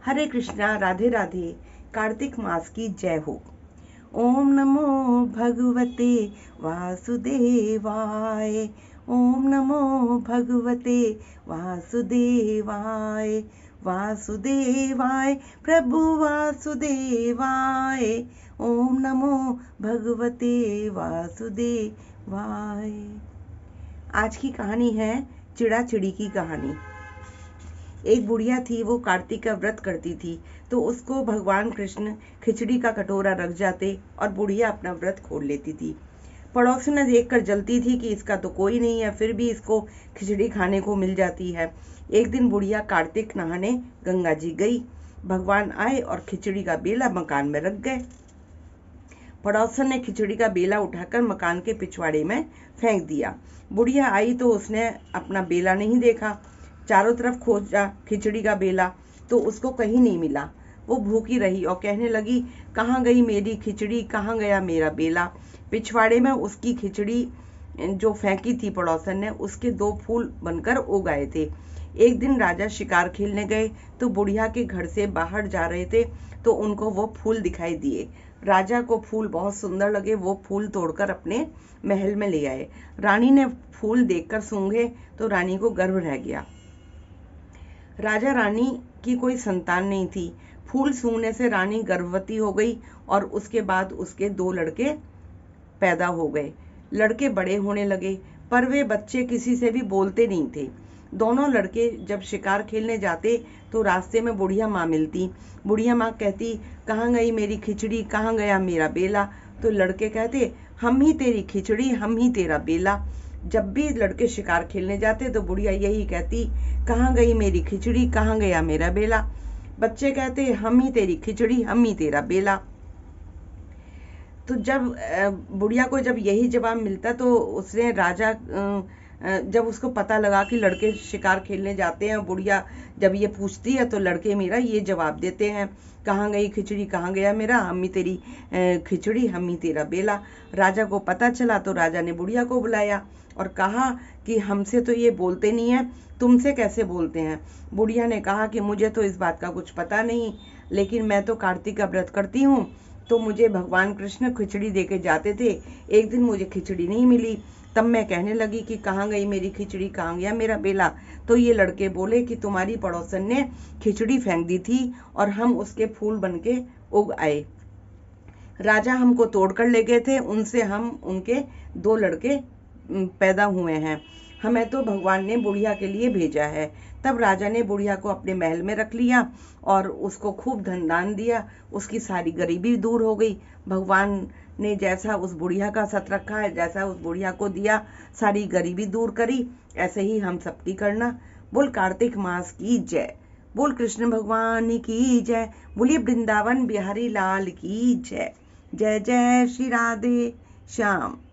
हरे कृष्णा, राधे राधे। कार्तिक मास की जय हो। ओम नमो भगवते वासुदेवाय। ओम नमो भगवते वासुदेवाय। वासुदेवाय प्रभु वासुदेवाय। ओम नमो भगवते वासुदेवाय। आज की कहानी है चिड़ा चिड़ी की कहानी। एक बुढ़िया थी, वो कार्तिक का व्रत करती थी, तो उसको भगवान कृष्ण खिचड़ी का कटोरा रख जाते और बुढ़िया अपना व्रत खोल लेती थी। पड़ोसी ने देखकर जलती थी कि इसका तो कोई नहीं है, फिर भी इसको खिचड़ी खाने को मिल जाती है। एक दिन बुढ़िया कार्तिक नहाने गंगा जी गई। भगवान आए और खिचड़ी का बेला मकान में रख गए। पड़ोसन ने खिचड़ी का बेला उठाकर मकान के पिछवाड़े में फेंक दिया। बुढ़िया आई तो उसने अपना बेला नहीं देखा। चारों तरफ खोजा खिचड़ी का बेला, तो उसको कहीं नहीं मिला। वो भूखी रही और कहने लगी, कहाँ गई मेरी खिचड़ी, कहाँ गया मेरा बेला। पिछवाड़े में उसकी खिचड़ी जो फेंकी थी पड़ोसन ने, उसके 2 फूल बनकर उग आए थे। एक दिन राजा शिकार खेलने गए तो बुढ़िया के घर से बाहर जा रहे थे, तो उनको वो फूल दिखाई दिए। राजा को फूल बहुत सुंदर लगे, वो फूल तोड़कर अपने महल में ले आए। रानी ने फूल देखकर सूंघे तो रानी को गर्व रह गया। राजा रानी की कोई संतान नहीं थी। फूल सूंघने से रानी गर्भवती हो गई और उसके बाद उसके 2 लड़के पैदा हो गए। लड़के बड़े होने लगे, पर वे बच्चे किसी से भी बोलते नहीं थे। दोनों लड़के जब शिकार खेलने जाते तो रास्ते में बुढ़िया माँ मिलती। बुढ़िया माँ कहती, कहाँ गई मेरी खिचड़ी, कहाँ गया मेरा बेला। तो लड़के कहते, हम ही तेरी खिचड़ी, हम ही तेरा बेला। जब भी लड़के शिकार खेलने जाते तो बुढ़िया यही कहती, कहाँ गई मेरी खिचड़ी, कहाँ गया मेरा बेला। बच्चे कहते, हम ही तेरी खिचड़ी, हम ही तेरा बेला। तो जब बुढ़िया को जब यही जवाब मिलता तो उसने राजा जब उसको पता लगा कि लड़के शिकार खेलने जाते हैं, बुढ़िया जब ये पूछती है तो लड़के मेरा ये जवाब देते हैं, कहाँ गई खिचड़ी, कहाँ गया मेरा, हम ही तेरी खिचड़ी, हम ही तेरा बेला। राजा को पता चला तो राजा ने बुढ़िया को बुलाया और कहा कि हमसे तो ये बोलते नहीं है, तुमसे कैसे बोलते हैं। बुढ़िया ने कहा कि मुझे तो इस बात का कुछ पता नहीं, लेकिन मैं तो कार्तिक का व्रत करती हूँ, तो मुझे भगवान कृष्ण खिचड़ी देके जाते थे। एक दिन मुझे खिचड़ी नहीं मिली, तब मैं कहने लगी कि कहाँ गई मेरी खिचड़ी, कहाँ गया मेरा बेला। तो ये लड़के बोले कि तुम्हारी पड़ोसन ने खिचड़ी फेंक दी थी और हम उसके फूल बनके उग आए। राजा हमको तोड़कर ले गए थे, उनसे हम उनके 2 लड़के पैदा हुए हैं। हमें तो भगवान ने बुढ़िया के लिए भेजा है। तब राजा ने बुढ़िया को अपने महल में रख लिया और उसको खूब धन दान दिया। उसकी सारी गरीबी दूर हो गई। भगवान ने जैसा उस बुढ़िया का सत रखा है, जैसा उस बुढ़िया को दिया, सारी गरीबी दूर करी, ऐसे ही हम सबकी करना। बोल कार्तिक मास की जय। बोल कृष्ण भगवान की जय। बोलिए वृंदावन बिहारी लाल की जय। जय जय श्री राधे श्याम।